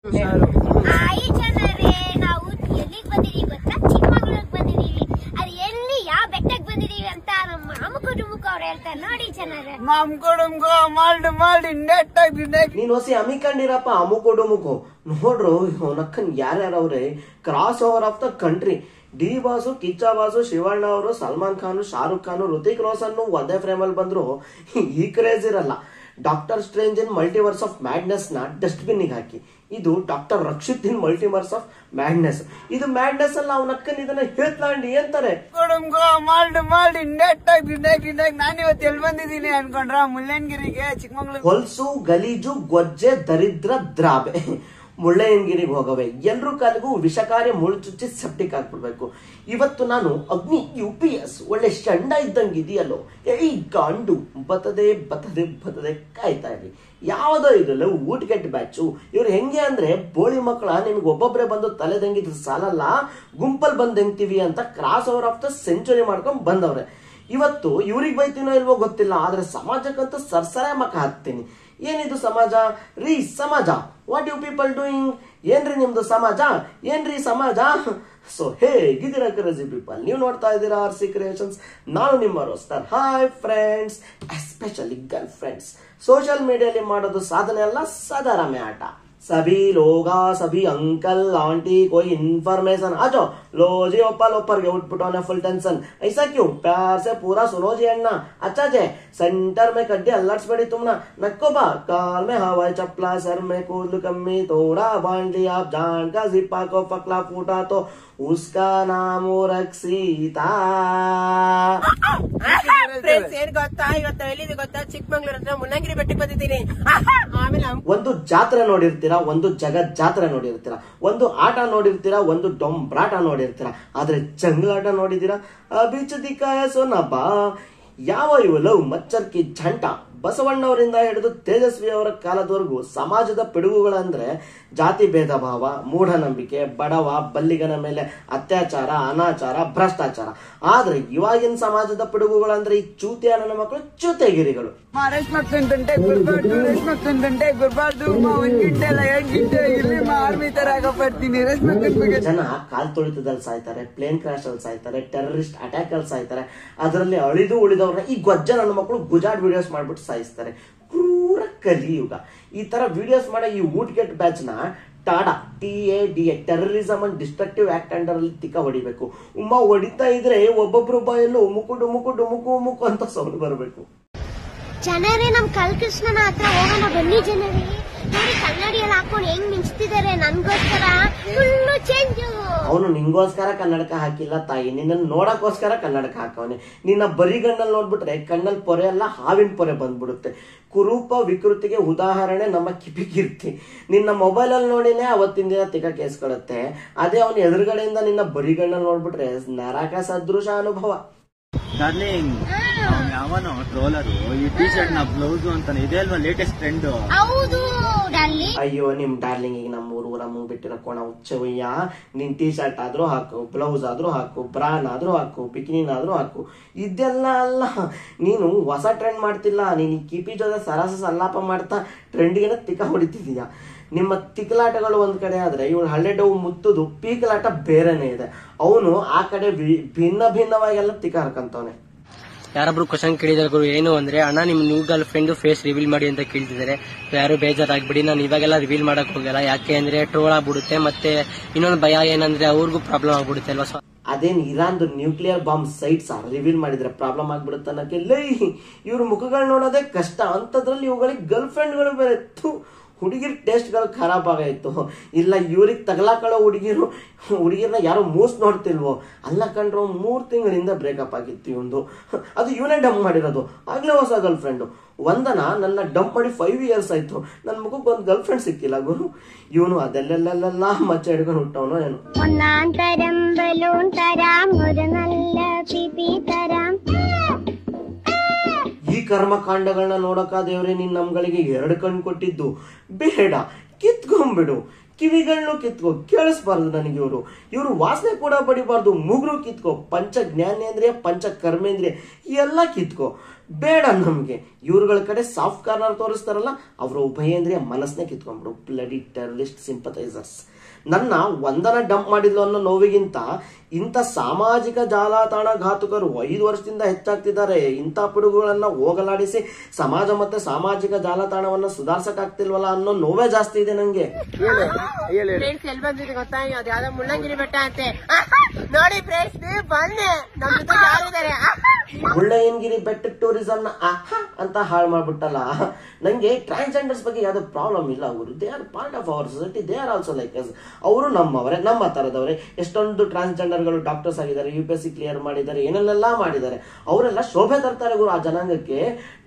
Hi ಜನರೇ, ನಾವು ಎಲ್ಲಿಗೆ ಬಂದಿದೀವಿ ಗೊತ್ತಾ? ಚಿಕ್ಕಮಗಳೂರಿಗೆ ಬಂದಿದೀವಿ. ಅದು ಎಲ್ಲಿ ಯಾವ ಬೆಟ್ಟಕ್ಕೆ ಬಂದಿದೀವಿ ಅಂತ ನಮ್ಮ ಅಮ್ಮಕು ಡುಮುಕು ಅವ್ರು ಹೇಳ್ತಾರೆ ನೋಡಿ ಜನರೇ. ನೀನ್ ಹೊಸಿ ಅಮಿಕೊಂಡಿರಪ್ಪ ಅಮುಕು ಡುಮುಕು ನೋಡ್ರು ನಕ್ಕನ್ ಯಾರ್ಯಾರವ್ರೆ cross over of the country. D boss, Kichcha boss, Shivanna ಅವರು, ಸಲ್ಮಾನ್ ಖಾನ್, ಶಾರುಖ್ ಖಾನ್, ಋತಿಕ್ ರೋಷನ್ ಒಂದೇ ಫ್ರೇಮ್ ಅಲ್ಲಿ ಬಂದ್ರು ಈ ಕ್ರೇಜ್ ಇರಲ್ಲ. Doctor Strange in multiverse of Madness ನ ಡಸ್ಟ್ಬಿನ್ ಹಾಕಿ, ಇದು doctor Rakshit in multiverse of madness. ಇದು ಮ್ಯಾಡ್ನೆಸ್ ಅಲ್ಲ, ಅವ್ನ ಅಕ್ಕನ್ ಇದನ್ನ ಹೇಳ್ತಾಂಡಿ ಅಂತಾರೆ. ನಾನಿವತ್ತು ಎಲ್ಲಿ ಬಂದಿದ್ದೀನಿ ಅನ್ಕೊಂಡ್ರ ಮುಳ್ಳಯ್ಯನಗಿರಿಗೆ, ಚಿಕ್ಕಮಗಳೂರು. ಹೊಲ್ಸು, ಗಲೀಜು, ಗೊಜ್ಜೆ, ದರಿದ್ರ, ದ್ರಾಬೆ ಮುಳ್ಳಯ್ಯನಗಿರಿಗೆ ಹೋಗವೆ. ಎಲ್ರೂ ಕಾಲಿಗೂ ವಿಷಕಾರಿ ಮುಳ್ಳು ಚುಚ್ಚಿ ಸೆಪ್ಟಿಕ್ ಹಾಕ್ಬಿಡ್ಬೇಕು. ಇವತ್ತು ನಾನು ಅಗ್ನಿ UPS ಒಳ್ಳೆ ಶಂಡ ಇದ್ದಂಗಿದೆಯಲ್ಲೋ, ಈ ಗಾಂಡು ಬತದೆ ಬತದೆ ಬತದೆ ಕಾಯ್ತಾ ಇರಿ. ಯಾವುದೋ ಇರಲ್ಲ ಊಟಗೆಟ್ ಬ್ಯಾಚು. ಇವ್ರು ಹೆಂಗೆ ಅಂದ್ರೆ ಬೋಳಿ ಮಕ್ಕಳ ನಿಮ್ಗೆ ಒಬ್ಬೊಬ್ಬರೇ ಬಂದು ತಲೆದಂಗಿದ್ರೆ ಸಾಲಲ್ಲ, ಗುಂಪಲ್ ಬಂದ್ ಹೆಂಗ್ತೀವಿ ಅಂತ cross over of the century ಮಾಡ್ಕೊಂಡ್ ಬಂದವ್ರೆ. ಇವತ್ತು ಇವ್ರಿಗೆ ಬೈತೀನೋ ಇಲ್ವೋ ಗೊತ್ತಿಲ್ಲ, ಆದ್ರೆ ಸಮಾಜಕ್ಕಂತೂ ಸರ್ಸರೇ ಮಕ ಹಾಕ್ತೀನಿ. ಏನಿದು ಸಮಾಜ ರೀ? ಸಮಾಜ ವಾಟ್ ಯು ಪೀಪಲ್ ಡೂಯಿಂಗ್? ಏನ್ರಿ ನಿಮ್ದು ಸಮಾಜ? ಏನ್ರಿ ಸಮಾಜ? ಸೊ ಹೇಗಿದ್ದೀರಾ ಕ್ರೇಜಿ ಪೀಪಲ್? ನೀವು ನೋಡ್ತಾ ಇದ್ದೀರಾ RC ಕ್ರಿಯೇಷನ್ಸ್. ನಾನು ನಿಮ್ಮ roaster. Hi friends, especially girl friends. Social ಮೀಡಿಯಾಲಿ ಮಾಡೋದು ಸಾಧನೆ ಅಲ್ಲ, ಸಾಧಾರಣ ಆಟ. सभी लोग, सभी अंकल आंटी कोई इन्फॉर्मेशन आ जाओ, लो जी ओपल ऊपर के उठपुट होने फुल टेंशन. ऐसा क्यों? प्यार से पूरा सुनो जी अन्ना. अच्छा जे सेंटर में कड्डी अलर्ट्स बड़ी तुम ना नक्को बा, काल में हवाई चप्पला, सर में कूल कम्मी, थोड़ा बांध लिया आप जान का, जिप्पा को पकला फूटा तो उसका नाम रक्षिता. ಏನ್ ಗೊತ್ತಾ, ಇವತ್ತು ಎಲ್ಲಿದೆ ಗೊತ್ತಾ? ಚಿಕ್ಕಮಗಳೂರು ಹತ್ರ ಮುಳ್ಳಯ್ಯನಗಿರಿ ಬೆಟ್ಟಕ್ಕೆ ಬಂದಿದ್ದೀನಿ. ಆಮೇಲೆ ಒಂದು ಜಾತ್ರೆ ನೋಡಿರ್ತೀರಾ, ಒಂದು ಜಗತ್ ಜಾತ್ರೆ ನೋಡಿರ್ತೀರಾ, ಒಂದು ಆಟ ನೋಡಿರ್ತೀರಾ, ಒಂದು ಡೊಂಬ್ರಾಟ ನೋಡಿರ್ತೀರಾ, ಆದ್ರೆ ಜಂಗ್ಲಾಟ ನೋಡಿದೀರಾ? ಬೀಚ್ ದಿಕ್ಕಾಯ ಸೋನಬ್ಬಾ. ಯಾವ ಇವು ಲವ್ ಮಚ್ಚರ್ ಕಿ ಝಂಟ ಬಸವಣ್ಣವರಿಂದ ಹಿಡಿದು ತೇಜಸ್ವಿ ಅವರ ಕಾಲದವರೆಗೂ ಸಮಾಜದ ಪಿಡುಗುಗಳಂದ್ರೆ ಜಾತಿ ಭೇದ ಭಾವ, ಮೂಢನಂಬಿಕೆ, ಬಡವ ಬಲ್ಲಿಗನ ಮೇಲೆ ಅತ್ಯಾಚಾರ, ಅನಾಚಾರ, ಭ್ರಷ್ಟಾಚಾರ. ಆದ್ರೆ ಇವಾಗಿನ ಸಮಾಜದ ಪಿಡುಗುಗಳಂದ್ರೆ ಈ ಚೂತಿಯ ನನ್ನ ಮಕ್ಕಳು ಚೂತೆಗಿರಿಗಳು. ಜನ ಕಾಲ್ ತೊಳಿತದಲ್ಲಿ ಸಾಯ್ತಾರೆ, ಪ್ಲೇನ್ ಕ್ರಾಶ್ ಅಲ್ಲಿ ಸಾಯ್ತಾರೆ, ಟೆರರಿಸ್ಟ್ ಅಟ್ಯಾಕ್ ಅಲ್ಲಿ ಸಾಯ್ತಾರೆ. ಅದರಲ್ಲಿ ಅಳಿದು ಉಳಿದವ್ರನ್ನ ಈ ಗೊಜ್ಜ ನನ್ನ ಮಕ್ಕಳು ಗುಜಾಡ್ ವಿಡಿಯೋಸ್ ಮಾಡ್ಬಿಟ್ಟು ಸಾಯಿಸ್ತಾರೆ. ಕ್ರೂರ ಕಲಿಯುಗ. ಈ ತರ ವಿಡಿಯೋಸ್ ಮಾಡೋ ಈ ಊಟ್ಗೆಟ್ ಬ್ಯಾಚ್ ನ TADA TADA terrorism and destructive act under ಅಲ್ಲಿ ತಿಕ್ಕ ಹೊಡಿಬೇಕು. ಹೊಡಿತಾ ಇದ್ರೆ ಒಬ್ಬೊಬ್ರು ಬಾಯಲ್ಲೂ ಮುಕು ಡುಮುಕು ಡುಮುಕು ಮುಕು ಅಂತ ಸೌಂಡ್ ಬರಬೇಕು. ಜನರೇ, ನಮ್ ಕಲ್ಕೃಷ್ಣನ ಹತ್ರ ಹೋಗೋಣ ಬನ್ನಿ ಜನರೇ. ನೋಡಿ ಕನ್ನಡಿಯಲ್ಲಿ ಹಾಕೊಂಡು ಹೆಂಗ್ ಮಿಂಚ್ತಿದ್ದಾರೆ ನನ್ಗೋಸ್ಕರ. Full change. ಅವನು ನಿಂಗೋಸ್ಕರ ಕನ್ನಡಕ ಹಾಕಿಲ್ಲ ತಾಯಿ, ನಿನ್ನ ನೋಡಕ್ಕೋಸ್ಕರ ಕನ್ನಡಕ ಹಾಕವನೆ. ನಿನ್ನ ಬರಿಗಣ್ಣಲ್ಲಿ ನೋಡ್ಬಿಟ್ರೆ ಕಣ್ಣಲ್ಲಿ ಪೊರೆ ಅಲ್ಲ ಹಾವಿನ ಪೊರೆ ಬಂದ್ಬಿಡುತ್ತೆ. ಕುರೂಪ ವಿಕೃತಿಗೆ ಉದಾಹರಣೆ ನಮ್ಮ ಕಿಪಿಕೀರ್ತಿ. ನಿನ್ನ ಮೊಬೈಲ್ ಅಲ್ಲಿ ನೋಡಿನೇ ಅವತ್ತಿನ ದಿನ ತಿಕ್ಕ ಕೇಸ್ಕೊಳುತ್ತೆ. ಅದೇ ಅವನು ಎದುರುಗಡೆಯಿಂದ ನಿನ್ನ ಬರಿಗಣ್ಣಲ್ಲಿ ನೋಡ್ಬಿಟ್ರೆ ನರಕ ಸದೃಶ ಅನುಭವ. ಡಾರ್ಲಿಂಗ್, ಯಾವನೋ ಟ್ರೋಲರು ಈ ಟಿ ಶರ್ಟ್ ನ ಬ್ಲೌಸ್ ಅಂತಾನೆ, ಇದೆ ಅಲ್ವಾ ಲೇಟೆಸ್ಟ್ ಟ್ರೆಂಡ್? ಹೌದು ಡಾರ್ಲಿಂಗ್. ಅಯ್ಯೋ ನಿಮ್ ಡಾರ್ಲಿಂಗ್ ಈಗ ನಮ್ಮ ಊರ ಮುಂಗ್ ಬಿಟ್ಟಿರೋ ಕೋಣ ಹುಚ್ಚವಯ್ಯ. ನಿನ್ ಟಿ ಶರ್ಟ್ ಆದ್ರೂ ಹಾಕು, ಬ್ಲೌಸ್ ಆದ್ರೂ ಹಾಕು, ಬ್ರಾನ್ ಆದ್ರೂ ಹಾಕು, ಬಿಕಿನಿನ್ ಆದ್ರೂ ಹಾಕು. ಇದೆಲ್ಲ ಅಲ್ಲ, ನೀನು ಹೊಸ ಟ್ರೆಂಡ್ ಮಾಡ್ತಿಲ್ಲ. ನೀನ್ ಈ ಕಿಪಿ ಜೊತೆ ಸರಾಸ ಸಲ್ಲಾಪ ಮಾಡ್ತಾ ಟ್ರೆಂಡ್ಗೆನ ತಿಕ್ಕ ಹೊಡಿತಿದೀಯ. ನಿಮ್ಮ ತಿಕ್ಕಲಾಟಗಳು ಒಂದ್ ಕಡೆ ಆದ್ರೆ ಇವಳು ಹಳ್ಳೆಡವು ಮುತ್ತುದು ಪೀಕಲಾಟ ಬೇರೆನೆ ಇದೆ. ಅವನು ಆ ಕಡೆ ಭಿನ್ನ ಭಿನ್ನವಾಗೆಲ್ಲ ತಿಕ್ಕ ಹಾಕಂತವನೆ. ಯಾರೊಬ್ರು ಕ್ವಶನ್ ಕೇಳಿದಾರೆ ಗುರು, ಏನು ಅಂದ್ರೆ ಅಣ್ಣ ನಿಮ್ new girlfriend face reveal ಮಾಡಿ ಅಂತ ಕೇಳ್ತಿದ್ದಾರೆ. ಯಾರು ಬೇಜಾರಾಗ್ಬಿಡಿ, ನಾನು ಇವಾಗೆಲ್ಲ ರಿವೀಲ್ ಮಾಡಕ್ ಹೋಗಲ್ಲ. ಯಾಕೆ ಅಂದ್ರೆ ಟ್ರೋಲ್ ಆಗ್ಬಿಡುತ್ತೆ, ಮತ್ತೆ ಇನ್ನೊಂದು ಭಯ ಏನಂದ್ರೆ ಅವ್ರಿಗೂ ಪ್ರಾಬ್ಲಮ್ ಆಗ್ಬಿಡುತ್ತೆ ಅಲ್ವಾ. ಅದೇನ್ ಇರಾನ್ದು ನ್ಯೂಕ್ಲಿಯರ್ ಬಾಂಬ್ ಸೈಟ್ಸ್ ರಿವೀಲ್ ಮಾಡಿದ್ರೆ ಪ್ರಾಬ್ಲಮ್ ಆಗ್ಬಿಡುತ್ತೆ ಅನ್ನಕ್ಕೆ ಲೈ. ಇವ್ರ ಮುಖಗಳು ನೋಡೋದೇ ಕಷ್ಟ, ಅಂತದ್ರಲ್ಲಿ ಇವುಗಳಿಗೆ ಗರ್ಲ್ ಫ್ರೆಂಡ್ಗಳು ಬೇರೆ. ಹುಡುಗಿರ್ ಟೇಸ್ಟ್ಗಳು ಖರಾಬ್ ಆಗಾಯ್ತು. ಇಲ್ಲ ಇವ್ರಿಗೆ ತಗಲಾಕೊಳ್ಳೋ ಹುಡುಗಿರ್ನ ಯಾರೋ ಮೂಸ್ ನೋಡ್ತಿಲ್ವೋ? ಅಲ್ಲ ಕಂಡ್ರು 3 ತಿಂಗಳಿಂದ ಬ್ರೇಕಪ್ ಆಗಿತ್ತು ಇವಂದು. ಅದು ಇವನೇ ಡಂಪ್ ಮಾಡಿರೋದು. ಆಗ್ಲೇ ಹೊಸ ಗರ್ಲ್ ಫ್ರೆಂಡು. ವಂದನ ನನ್ನ ಡಂಪ್ ಮಾಡಿ 5 ಇಯರ್ಸ್ ಆಯ್ತು. ನನ್ನ ಮುಖಕ್ಕೆ ಒಂದು ಗರ್ಲ್ ಫ್ರೆಂಡ್ ಸಿಕ್ಕಿಲ್ಲ ಗುರು. ಇವನು ಅದೆಲ್ಲೆಲ್ಲ ಮಚ್ಚ ಹಿಡ್ಕೊಂಡು ಹುಟ್ಟವನು ಏನು. ಈ ಕರ್ಮಕಾಂಡಗಳನ್ನ ನೋಡಕ ದೇವ್ರೆ ನೀನ್ ನಮ್ಗಳಿಗೆ 2 ಕಣ್ಣು ಕೊಟ್ಟಿದ್ದು. ಬೇಡ, ಕಿತ್ಕೊಂಡ್ಬಿಡು. ಕಿವಿಗಳನ್ನು ಕಿತ್ಕೋ, ಕೇಳಿಸ್ಬಾರ್ದು ನನಗೆ. ಇವರು ವಾಸನೆ ಕೂಡ ಪಡಿಬಾರ್ದು. ಮೂಗ್ರು ಕಿತ್ಕೋ. ಪಂಚ ಜ್ಞಾನೇಂದ್ರಿಯ, ಪಂಚ ಕರ್ಮೇಂದ್ರಿಯ ಎಲ್ಲ ಕಿತ್ಕೋ. ಬೇಡ ನಮ್ಗೆ. ಇವ್ರುಗಳ ಕಡೆ ಸಾಫ್ಟ್ ಕಾರ್ನರ್ ತೋರಿಸ್ತಾರಲ್ಲ, ಅವರ ಉಭಯೇಂದ್ರಿಯ ಮನಸ್ಸನ್ನೇ ಕಿತ್ಕೊಂಡ್ಬಿಡು. Bloody terrorist ಸಿಂಪಥೈಸರ್ಸ್. ನನ್ನ ವಂದನ ಡಂಪ್ ಮಾಡಿದ್ಲು ಅನ್ನೋ ನೋವಿಗಿಂತ ಇಂಥ ಸಾಮಾಜಿಕ ಜಾಲತಾಣ ಘಾತುಕರು 5 ವರ್ಷದಿಂದ ಹೆಚ್ಚಾಗ್ತಿದ್ದಾರೆ. ಇಂಥ ಪಿಡುಗುಗಳನ್ನ ಹೋಗಲಾಡಿಸಿ ಸಮಾಜ ಮತ್ತೆ ಸಾಮಾಜಿಕ ಜಾಲತಾಣವನ್ನ ಸುಧಾರಿಸಕ್ಕಾಗ್ತಿಲ್ವಲ್ಲ ಅನ್ನೋ ನೋವೇ ಜಾಸ್ತಿ ಇದೆ ನಂಗೆ. ಫ್ರೆಂಡ್ಸ್ ಎಲ್ಲಿ ಬಂದಿದೆ ಗೊತ್ತಾ? ಅದು ಯಾವ್ದೋ ಮುಳ್ಳಂಗಿರಿ ಬೆಟ್ಟ ಅಂತೆ. ನೋಡಿ ಫ್ರೆಂಡ್ಸ್, ಬನ್ನಿ, ನಮ್ಮ ಜೊತೆ ಯಾರಿದ್ದಾರೆ? ಮುಳ್ಳಯ್ಯನಗಿರಿ ಬೆಟ್ಟ ಟೂರಿಸಂ ನ ಅಂತ ಹಾಳು ಮಾಡ್ಬಿಟ್ಟಲ್ಲ. ನಂಗೆ ಟ್ರಾನ್ಸ್ಜೆಂಡರ್ಸ್ ಬಗ್ಗೆ ಯಾವ್ದು ಪ್ರಾಬ್ಲಮ್ ಇಲ್ಲ. ಅವರು they are part of our society, they are also like us. ಅವರು ನಮ್ಮವರೇ, ನಮ್ಮ ತರದವರೇ. ಎಷ್ಟೊಂದು ಟ್ರಾನ್ಸ್ಜೆಂಡರ್ ಗಳು ಡಾಕ್ಟರ್ಸ್ ಆಗಿದ್ದಾರೆ, UPSC ಕ್ಲಿಯರ್ ಮಾಡಿದ್ದಾರೆ, ಏನೆಲ್ಲ ಮಾಡಿದ್ದಾರೆ. ಅವರೆಲ್ಲ ಶೋಭೆ ತರ್ತಾರೆ ಗುರು ಆ ಜನಾಂಗಕ್ಕೆ.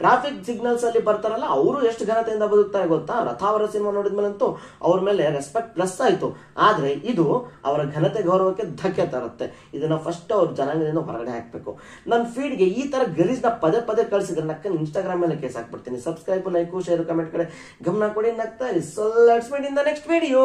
ಟ್ರಾಫಿಕ್ ಸಿಗ್ನಲ್ಸ್ ಅಲ್ಲಿ ಬರ್ತಾರಲ್ಲ, ಅವರು ಎಷ್ಟು ಘನತೆಯಿಂದ ಬದುಕ್ತಾರೆ ಗೊತ್ತಾ? ರಥಾವರ ಸಿನಿಮಾ ನೋಡಿದ್ಮೇಲಂತೂ ಅವ್ರ ಮೇಲೆ ರೆಸ್ಪೆಕ್ಟ್ ಪ್ಲಸ್ ಆಯ್ತು. ಆದ್ರೆ ಇದು ಅವರ ಘನತೆ ಗೌರವಕ್ಕೆ ಧಕ್ಕೆ ತರುತ್ತೆ. ಇದನ್ನ ಫಸ್ಟ್ ಅವ್ರ ಜನಾಂಗದಿಂದ ಹೊರಗಡೆ ಹಾಕ್ಬೇಕು. ನನ್ನ ಫೀಡ್ಗೆ ಈ ತರ ಗಲೀಜ್ನ ಪದೇ ಪದೇ ಕಳಿಸಿದ್ರೆ ನಕ್ಕ ಇನ್ಸ್ಟಾಗ್ರಾಮ್ ಮೇಲೆ ಕೇಸ್ ಹಾಕ್ಬಿಡ್ತೀನಿ. ಸಬ್ಸ್ಕ್ರೈಬ್, ಲೈಕ್, ಶೇರ್, ಕಮೆಂಟ್ ಕಡೆ ಗಮನ ಕೊಡಿ. ನಗ್ತಾ ಇರಿ. So let's meet in the next video.